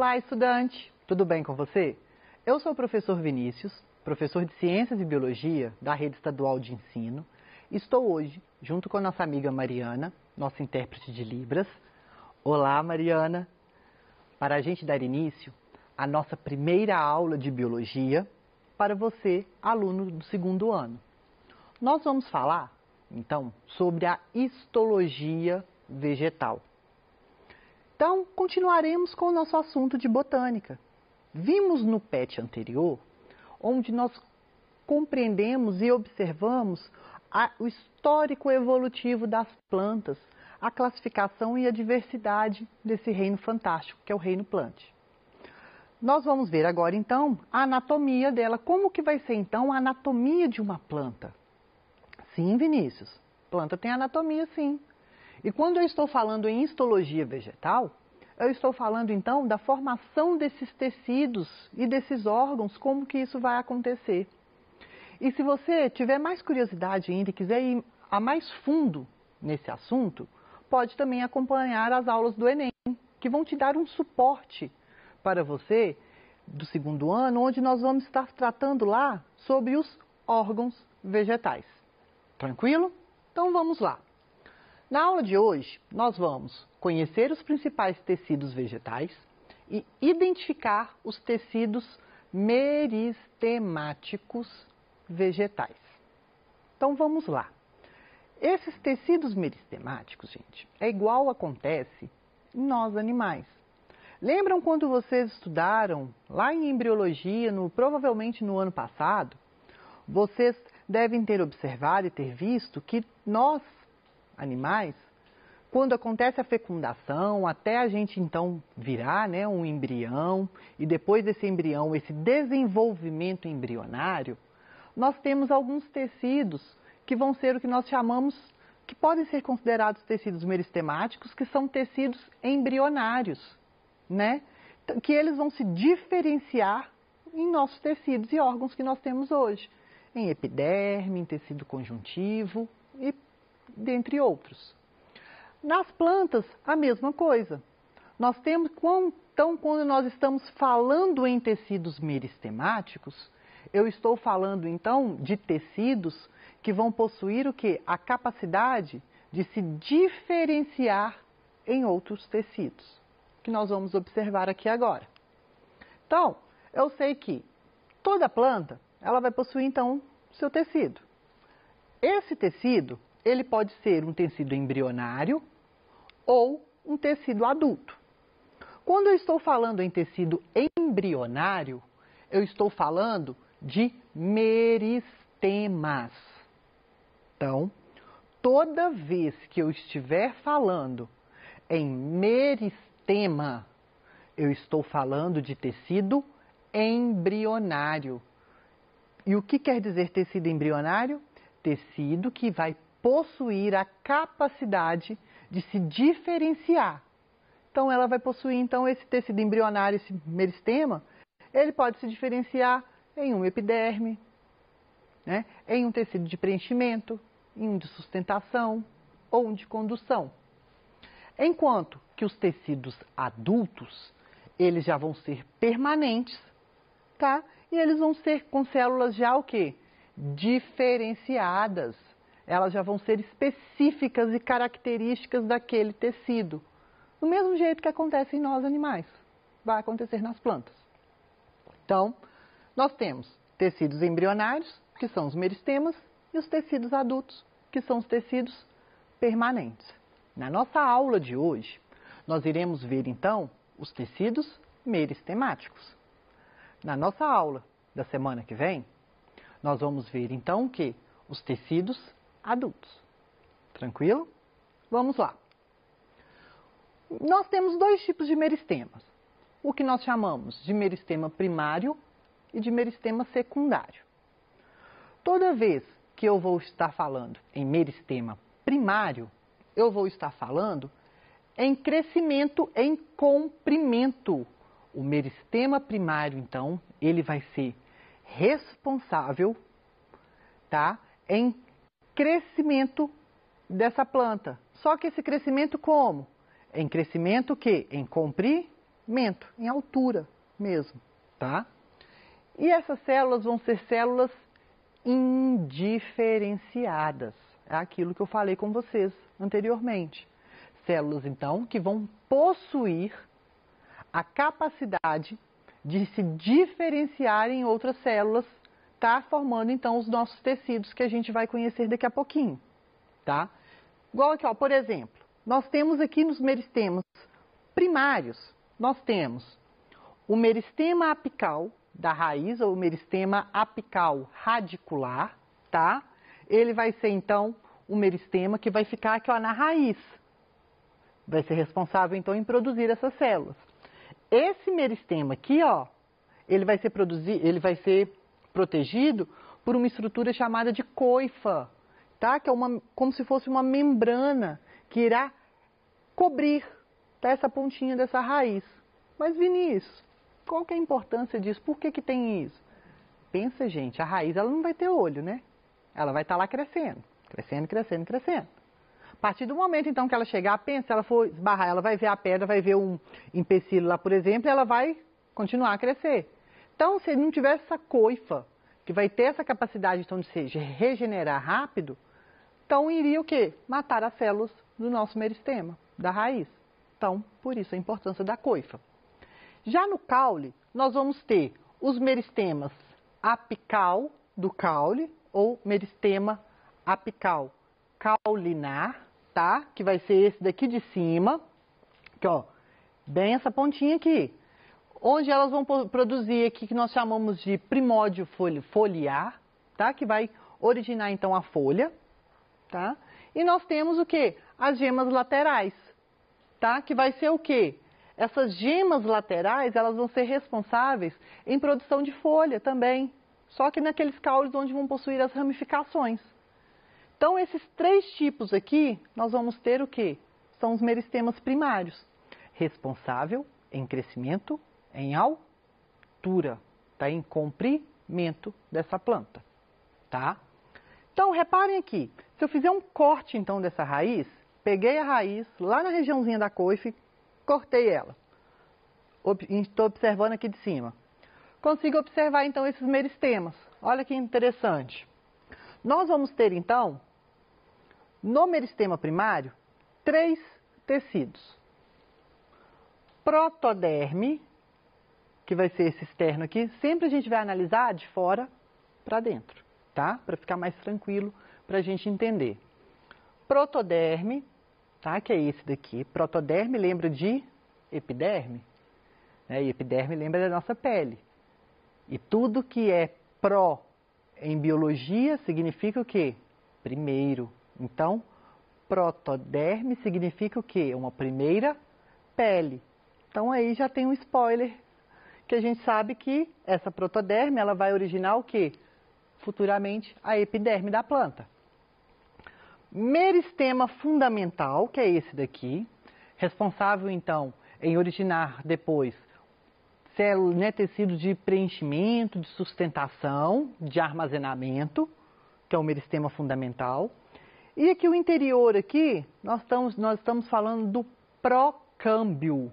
Olá, estudante! Tudo bem com você? Eu sou o professor Vinícius, professor de Ciências e Biologia da Rede Estadual de Ensino. Estou hoje, junto com a nossa amiga Mariana, nossa intérprete de Libras. Olá, Mariana! Para a gente dar início à nossa primeira aula de Biologia para você, aluno do segundo ano. Nós vamos falar, então, sobre a histologia vegetal. Então, continuaremos com o nosso assunto de botânica. Vimos no PET anterior, onde nós compreendemos e observamos o histórico evolutivo das plantas, a classificação e a diversidade desse reino fantástico, que é o reino plant. Nós vamos ver agora, então, a anatomia dela. Como que vai ser, então, a anatomia de uma planta? Sim, Vinícius, planta tem anatomia, sim. E quando eu estou falando em histologia vegetal, eu estou falando então da formação desses tecidos e desses órgãos, como que isso vai acontecer. E se você tiver mais curiosidade ainda e quiser ir a mais fundo nesse assunto, pode também acompanhar as aulas do Enem, que vão te dar um suporte para você do segundo ano, onde nós vamos estar tratando lá sobre os órgãos vegetais. Tranquilo? Então vamos lá. Na aula de hoje, nós vamos conhecer os principais tecidos vegetais e identificar os tecidos meristemáticos vegetais. Então vamos lá. Esses tecidos meristemáticos, gente, é igual acontece em nós animais. Lembram quando vocês estudaram lá em embriologia, provavelmente no ano passado? Vocês devem ter observado e ter visto que nós, animais, quando acontece a fecundação, até a gente então virar, né, um embrião, e depois desse embrião, esse desenvolvimento embrionário, nós temos alguns tecidos que vão ser o que nós chamamos, que podem ser considerados tecidos meristemáticos, que são tecidos embrionários, né? Que eles vão se diferenciar em nossos tecidos e órgãos que nós temos hoje, em epiderme, em tecido conjuntivo e dentre outros. Nas plantas, a mesma coisa. Nós temos, então, quando nós estamos falando em tecidos meristemáticos, eu estou falando, então, de tecidos que vão possuir o quê? A capacidade de se diferenciar em outros tecidos, que nós vamos observar aqui agora. Então, eu sei que toda planta, ela vai possuir, então, seu tecido. Esse tecido, ele pode ser um tecido embrionário ou um tecido adulto. Quando eu estou falando em tecido embrionário, eu estou falando de meristemas. Então, toda vez que eu estiver falando em meristema, eu estou falando de tecido embrionário. E o que quer dizer tecido embrionário? Tecido que vai possuir a capacidade de se diferenciar. Então, ela vai possuir, então, esse tecido embrionário, esse meristema, ele pode se diferenciar em um epiderme, né, em um tecido de preenchimento, em um de sustentação ou um de condução. Enquanto que os tecidos adultos, eles já vão ser permanentes, tá? E eles vão ser com células já o quê? Diferenciadas. Elas já vão ser específicas e características daquele tecido. Do mesmo jeito que acontece em nós animais, vai acontecer nas plantas. Então, nós temos tecidos embrionários, que são os meristemas, e os tecidos adultos, que são os tecidos permanentes. Na nossa aula de hoje, nós iremos ver, então, os tecidos meristemáticos. Na nossa aula da semana que vem, nós vamos ver, então, o quê? Os tecidos adultos. Tranquilo? Vamos lá. Nós temos dois tipos de meristemas. O que nós chamamos de meristema primário e de meristema secundário. Toda vez que eu vou estar falando em meristema primário, eu vou estar falando em crescimento, em comprimento. O meristema primário, então, ele vai ser responsável, tá, em crescimento dessa planta. Só que esse crescimento como? Em crescimento que? Em comprimento. comprimento, em altura mesmo, tá? E essas células vão ser células indiferenciadas. É aquilo que eu falei com vocês anteriormente. Células, então, que vão possuir a capacidade de se diferenciar em outras células, tá? Formando, então, os nossos tecidos que a gente vai conhecer daqui a pouquinho, tá? Igual aqui, ó, por exemplo, nós temos aqui nos meristemas primários, nós temos o meristema apical da raiz, ou o meristema apical radicular, tá? Ele vai ser, então, o meristema que vai ficar aqui, ó, na raiz. Vai ser responsável, então, em produzir essas células. Esse meristema aqui, ó, ele vai ser protegido por uma estrutura chamada de coifa, tá? Que é como se fosse uma membrana que irá cobrir, tá, essa pontinha dessa raiz. Mas, Vinícius, qual que é a importância disso? Por que que tem isso? Pensa, gente, a raiz ela não vai ter olho, né? Ela vai estar lá crescendo, crescendo, crescendo, crescendo. A partir do momento, então, que ela chegar, pensa, se ela for esbarrar, ela vai ver a pedra, vai ver um empecilho lá, por exemplo, e ela vai continuar a crescer. Então, se não tiver essa coifa, que vai ter essa capacidade, então, de se regenerar rápido, então iria o quê? Matar as células do nosso meristema, da raiz. Então, por isso a importância da coifa. Já no caule, nós vamos ter os meristemas apical do caule, ou meristema apical caulinar, tá? Que vai ser esse daqui de cima, que ó, bem essa pontinha aqui, onde elas vão produzir aqui que nós chamamos de primórdio foliar, tá? Que vai originar então a folha, tá? E nós temos o que? As gemas laterais, tá? Que vai ser o que? Essas gemas laterais, elas vão ser responsáveis em produção de folha também, só que naqueles caules onde vão possuir as ramificações. Então, esses três tipos aqui, nós vamos ter o quê? São os meristemas primários, responsável em crescimento, em altura, tá? Em comprimento dessa planta, tá? Então, reparem aqui, se eu fizer um corte, então, dessa raiz, peguei a raiz lá na regiãozinha da coifa, cortei ela. Estou observando aqui de cima. Consigo observar, então, esses meristemas. Olha que interessante. Nós vamos ter, então, no meristema primário, 3 tecidos. Protoderme, que vai ser esse externo aqui, sempre a gente vai analisar de fora para dentro, tá? Para ficar mais tranquilo, para a gente entender. Protoderme, tá? Que é esse daqui. Protoderme lembra de epiderme, né? E epiderme lembra da nossa pele. E tudo que é pró em biologia significa o quê? Primeiro. Então, protoderme significa o quê? Uma primeira pele. Então, aí já tem um spoiler, que a gente sabe que essa protoderme, ela vai originar o quê? Futuramente, a epiderme da planta. Meristema fundamental, que é esse daqui, responsável, então, em originar depois células, né, tecidos de preenchimento, de sustentação, de armazenamento, que é o meristema fundamental. E aqui o interior, aqui, nós estamos falando do procâmbio.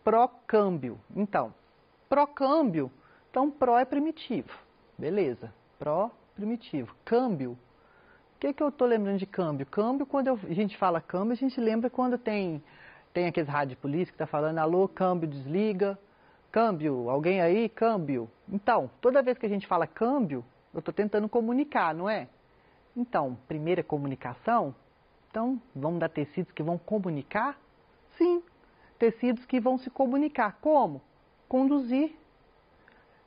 Procâmbio. Então, procâmbio, então pró é primitivo, beleza, pró, primitivo. Câmbio, o que eu estou lembrando de câmbio? Câmbio, quando a gente fala câmbio, a gente lembra quando tem aqueles rádio de polícia que está falando, alô, câmbio, desliga, câmbio, alguém aí, câmbio. Então, toda vez que a gente fala câmbio, eu estou tentando comunicar, não é? Então, primeira comunicação, então, vamos dar tecidos que vão comunicar? Sim, tecidos que vão se comunicar. Como? Conduzir.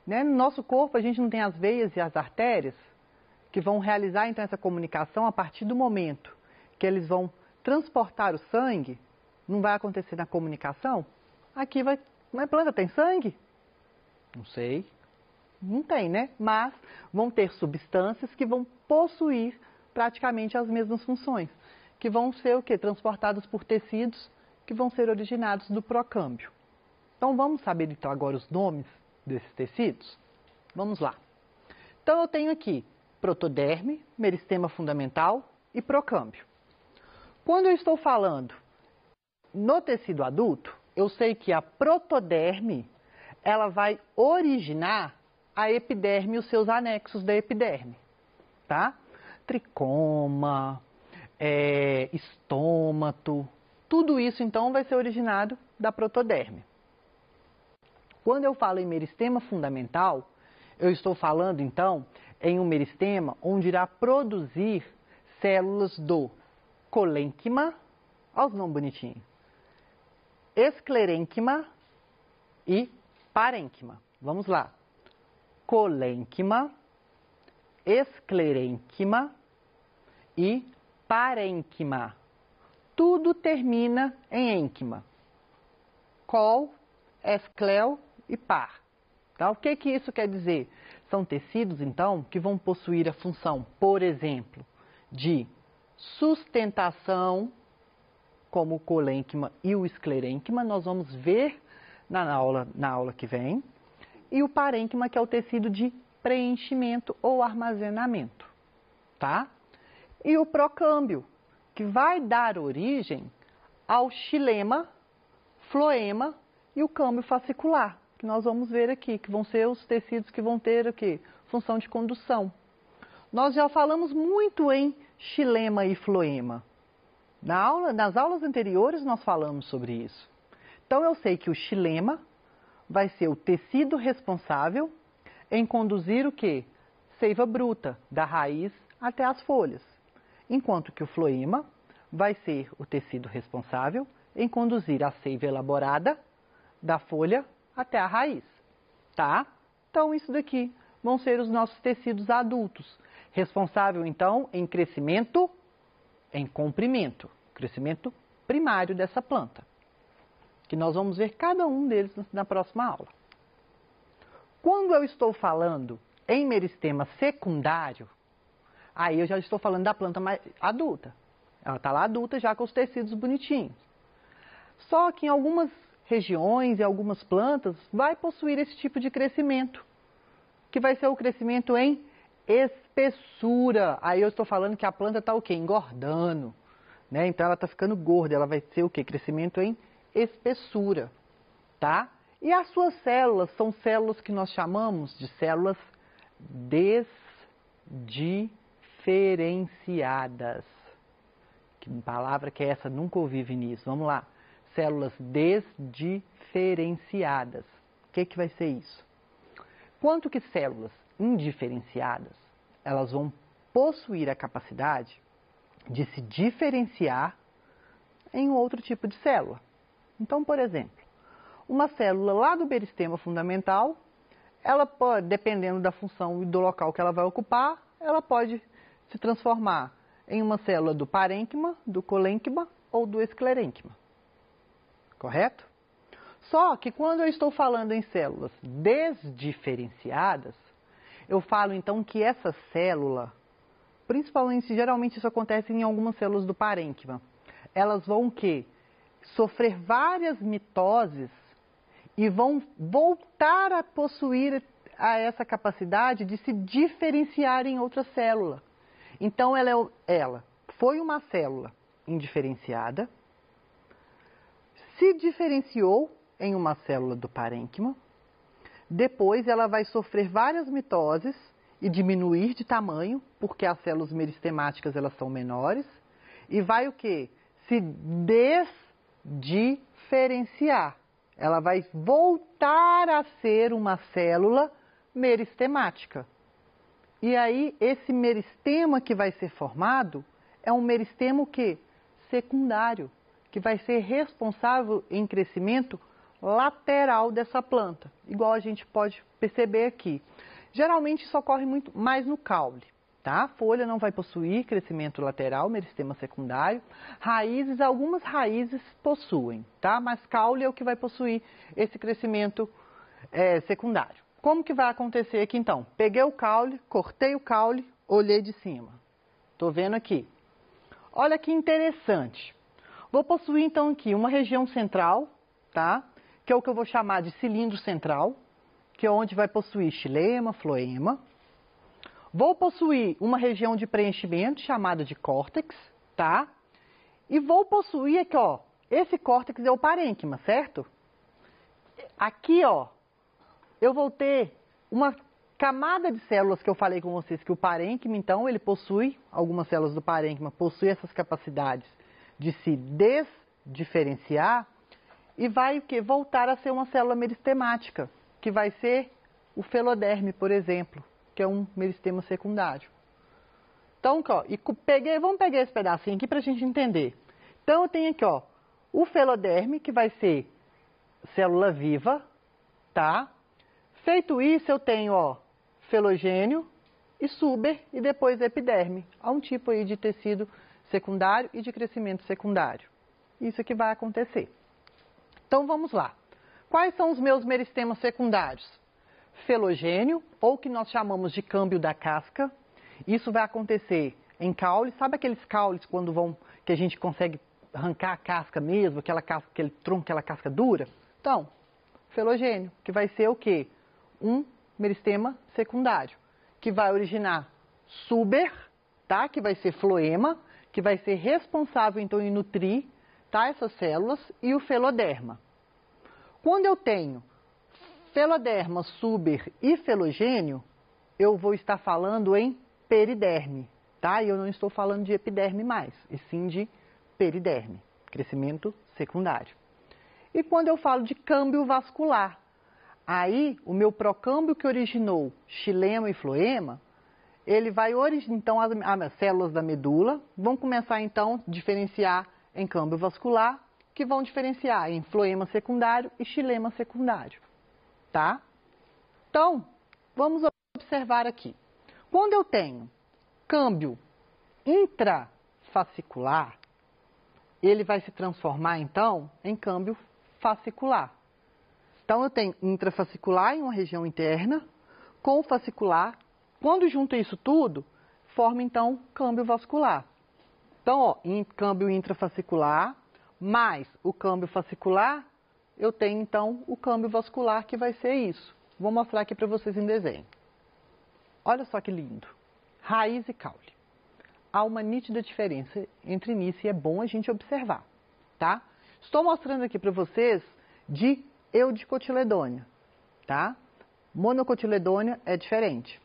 Né? No nosso corpo, a gente não tem as veias e as artérias que vão realizar, então, essa comunicação a partir do momento que eles vão transportar o sangue. Não vai acontecer na comunicação? Aqui vai... Mas a planta tem sangue? Não sei. Não tem, né? Mas vão ter substâncias que vão possuir praticamente as mesmas funções, que vão ser o quê? Transportadas por tecidos que vão ser originados do procâmbio. Então, vamos saber então agora os nomes desses tecidos? Vamos lá. Então, eu tenho aqui protoderme, meristema fundamental e procâmbio. Quando eu estou falando no tecido adulto, eu sei que a protoderme, ela vai originar a epiderme e os seus anexos da epiderme, tá? Tricoma, estômato, tudo isso então vai ser originado da protoderme. Quando eu falo em meristema fundamental, eu estou falando então em um meristema onde irá produzir células do colênquima, olha os nomes bonitinhos, esclerênquima e parênquima. Vamos lá. Colênquima, esclerênquima e parênquima. Tudo termina em ênquima. Col, esclel e par. Tá? O que isso quer dizer? São tecidos, então, que vão possuir a função, por exemplo, de sustentação, como o colênquima e o esclerênquima, nós vamos ver na aula que vem, e o parênquima, que é o tecido de preenchimento ou armazenamento, tá? E o procâmbio, que vai dar origem ao xilema, floema e o câmbio fascicular, que nós vamos ver aqui, que vão ser os tecidos que vão ter o quê? Função de condução. Nós já falamos muito em xilema e floema. Nas aulas anteriores nós falamos sobre isso. Então eu sei que o xilema vai ser o tecido responsável em conduzir o quê? Seiva bruta, da raiz até as folhas. Enquanto que o floema vai ser o tecido responsável em conduzir a seiva elaborada da folha até a raiz, tá? Então isso daqui vão ser os nossos tecidos adultos, responsável então em crescimento, em comprimento, crescimento primário dessa planta, que nós vamos ver cada um deles na próxima aula. Quando eu estou falando em meristema secundário, aí eu já estou falando da planta mais adulta. Ela está lá adulta já com os tecidos bonitinhos. Só que em algumas regiões e algumas plantas vai possuir esse tipo de crescimento, que vai ser o crescimento em espessura. Aí eu estou falando que a planta está o quê? Engordando, né? Então ela está ficando gorda, ela vai ser o quê? Crescimento em espessura, tá? E as suas células são células que nós chamamos de células desdiferenciadas. Que palavra que é essa? Nunca ouvi, Vinícius. Vamos lá. Células desdiferenciadas. O que vai ser isso? Quanto que células indiferenciadas, elas vão possuir a capacidade de se diferenciar em outro tipo de célula. Então, por exemplo, uma célula lá do meristema fundamental, ela pode, dependendo da função e do local que ela vai ocupar, ela pode se transformar em uma célula do parênquima, do colênquima ou do esclerênquima. Correto? Só que quando eu estou falando em células desdiferenciadas, eu falo então que essa célula, principalmente, geralmente isso acontece em algumas células do parênquima, elas vão o quê? Sofrer várias mitoses e vão voltar a possuir essa capacidade de se diferenciar em outra célula. Então ela foi uma célula indiferenciada, se diferenciou em uma célula do parênquima, depois ela vai sofrer várias mitoses e diminuir de tamanho, porque as células meristemáticas elas são menores, e vai o quê? Se desdiferenciar. Ela vai voltar a ser uma célula meristemática. E aí, esse meristema que vai ser formado é um meristema o quê? Secundário, que vai ser responsável em crescimento lateral dessa planta, igual a gente pode perceber aqui. Geralmente isso ocorre muito mais no caule, tá? A folha não vai possuir crescimento lateral, meristema secundário. Raízes, algumas raízes possuem, tá? Mas caule é o que vai possuir esse crescimento secundário. Como que vai acontecer aqui então? Peguei o caule, cortei o caule, olhei de cima. Tô vendo aqui. Olha que interessante. Vou possuir então aqui uma região central, tá? Que é o que eu vou chamar de cilindro central, que é onde vai possuir xilema, floema. Vou possuir uma região de preenchimento chamada de córtex, tá? E vou possuir aqui, ó, esse córtex é o parênquima, certo? Aqui, ó, eu vou ter uma camada de células que eu falei com vocês que o parênquima, então, ele possui, algumas células do parênquima possuem essas capacidades de se desdiferenciar e vai voltar a ser uma célula meristemática, que vai ser o feloderme, por exemplo, que é um meristema secundário. Então, ó, vamos pegar esse pedacinho aqui para a gente entender. Então, eu tenho aqui, ó, o feloderme, que vai ser célula viva, tá? Feito isso, eu tenho, ó, felogênio e suber e depois epiderme. Há um tipo aí de tecido secundário e de crescimento secundário. Isso que vai acontecer. Então, vamos lá. Quais são os meus meristemas secundários? Felogênio, ou que nós chamamos de câmbio da casca. Isso vai acontecer em caule. Sabe aqueles caules que a gente consegue arrancar a casca mesmo, aquela casca, aquele tronco, aquela casca dura? Então, felogênio, que vai ser o quê? Um meristema secundário, que vai originar suber, tá? Que vai ser floema, que vai ser responsável, então, em nutrir, tá? Essas células, e o feloderma. Quando eu tenho feloderma, suber e felogênio, eu vou estar falando em periderme, tá? E eu não estou falando de epiderme mais, e sim de periderme, crescimento secundário. E quando eu falo de câmbio vascular, aí o meu procâmbio que originou xilema e floema, ele vai originar, então as células da medula vão começar então a diferenciar em câmbio vascular, que vão diferenciar em floema secundário e xilema secundário, tá? Então, vamos observar aqui. Quando eu tenho câmbio intrafascicular, ele vai se transformar, então, em câmbio fascicular. Então, eu tenho intrafascicular em uma região interna, com fascicular. Quando junta isso tudo, forma, então, câmbio vascular. Então, ó, câmbio intrafascicular, mais o câmbio fascicular, eu tenho, então, o câmbio vascular, que vai ser isso. Vou mostrar aqui para vocês em desenho. Olha só que lindo. Raiz e caule. Há uma nítida diferença entre nisso e é bom a gente observar, tá? Estou mostrando aqui para vocês de eudicotiledônia, tá? Monocotiledônia é diferente.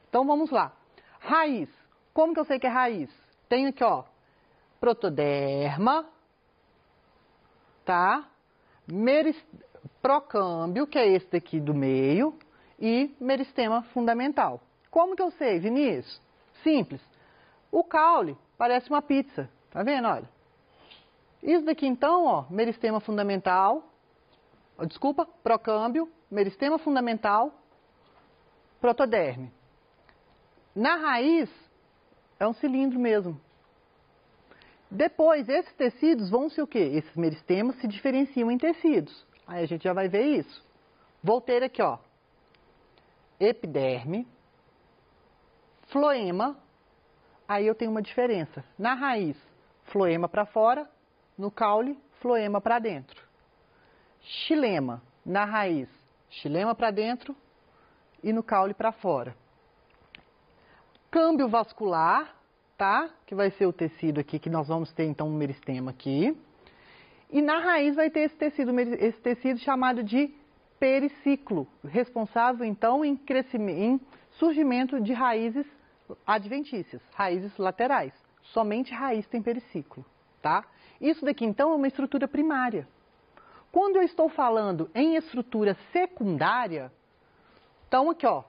Então, vamos lá. Raiz. Como que eu sei que é raiz? Tenho aqui, ó, protoderma, tá? Procâmbio, que é esse daqui do meio, e meristema fundamental. Como que eu sei, Vinícius? Simples. O caule parece uma pizza, tá vendo? Olha. Isso daqui então, ó, meristema fundamental, procâmbio, meristema fundamental, protoderme. Na raiz, é um cilindro mesmo. Depois, esses tecidos vão ser o quê? Esses meristemas se diferenciam em tecidos. Aí a gente já vai ver isso. Vou ter aqui, ó, epiderme, floema, aí eu tenho uma diferença. Na raiz, floema para fora, no caule, floema para dentro. Xilema, na raiz, xilema para dentro e no caule para fora. Câmbio vascular, tá? Que vai ser o tecido aqui, que nós vamos ter então um meristema aqui. E na raiz vai ter esse tecido chamado de periciclo, responsável então em surgimento de raízes adventícias, raízes laterais. Somente raiz tem periciclo, tá? Isso daqui então é uma estrutura primária. Quando eu estou falando em estrutura secundária, então aqui, ó,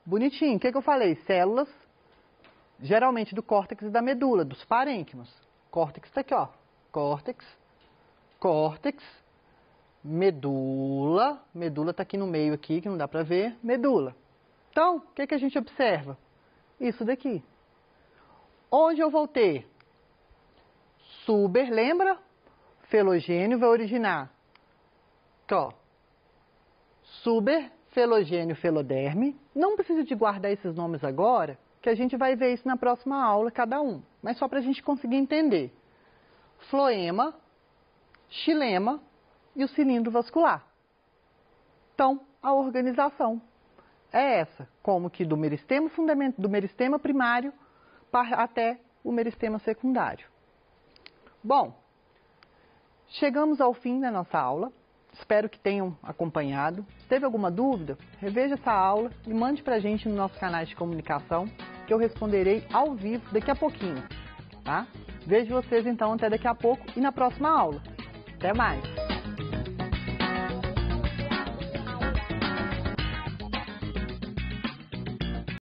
bonitinho, o que eu falei? Células, geralmente do córtex e da medula, dos parênquimas. Córtex está aqui, ó, córtex, medula está aqui no meio aqui, que não dá para ver, medula. Então, o que a gente observa? Isso daqui. Onde eu vou ter? Suber, lembra? Felogênio vai originar. Aqui, ó. Suber, felogênio, feloderme. Não precisa de guardar esses nomes agora, que a gente vai ver isso na próxima aula, cada um. Mas só para a gente conseguir entender. Floema, xilema e o cilindro vascular. Então, a organização é essa, como que do meristema primário até o meristema secundário. Bom, Chegamos ao fim da nossa aula. Espero que tenham acompanhado. Se teve alguma dúvida, reveja essa aula e mande para a gente no nosso canal de comunicação, que eu responderei ao vivo daqui a pouquinho, tá? Vejo vocês então até daqui a pouco e na próxima aula. Até mais!